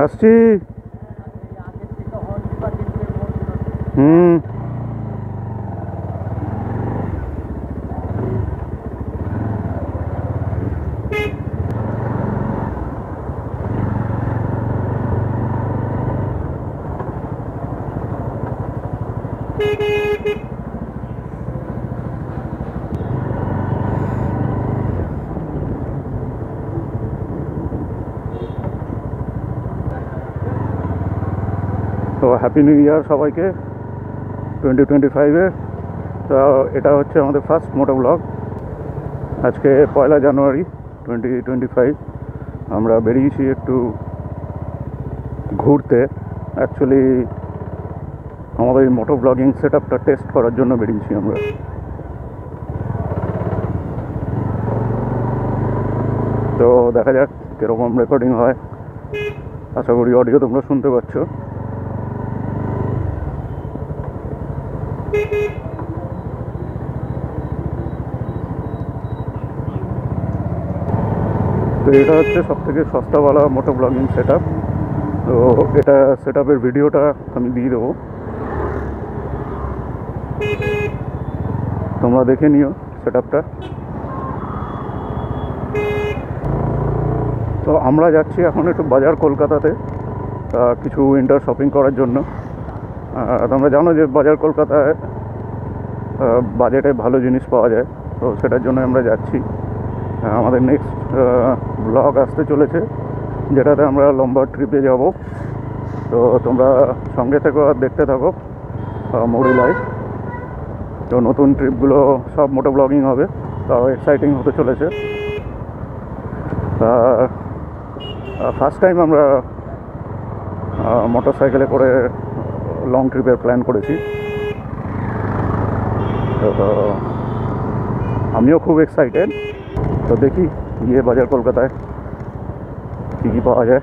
আসছি। হুম, তো happy new year সবাইকে 2025-এ। তো এটা হচ্ছে আমাদের ফার্স্ট মোটো ব্লগ। আজকে 1 জানুয়ারি 2025। আমরা বেরিয়েছি একটু ঘুরতে। অ্যাকচুয়ালি আমাদের এই মোটো ব্লগিং সেট আপটা টেস্ট করার জন্য বেরিয়েছি আমরা। তো দেখা যাক কীরকম রেকর্ডিং হয়। আশা করি অডিও তোমরা শুনতে পাচ্ছ। তো এটা হচ্ছে সবথেকে সস্তাওয়ালা মোটো ব্লগিং সেট আপ। তো এটা সেট আপের ভিডিওটা আমি দিয়ে দেবো, তোমরা দেখে নিও সেট আপটা। তো আমরা যাচ্ছি এখন একটু বাজার কলকাতাতে কিছু উইন্টার শপিং করার জন্য। তোমরা জানো যে বাজার কলকাতায় বাজেটে ভালো জিনিস পাওয়া যায়, তো সেটার জন্য আমরা যাচ্ছি। আমাদের নেক্সট ব্লগ আসতে চলেছে, যেটাতে আমরা লম্বা ট্রিপে যাব। তো তোমরা সঙ্গে থেকো আর দেখতে থাকো মোরি লাইফ। তো নতুন ট্রিপগুলো সব মোটো ব্লগিং হবে, তাও এক্সাইটিং হতে চলেছে। ফার্স্ট টাইম আমরা মোটর সাইকেলে করে লং ট্রিপের প্ল্যান করেছি। তো আমিও খুব এক্সাইটেড। তো দেখি গিয়ে বাজার কলকাতায় কী কী পাওয়া যায়।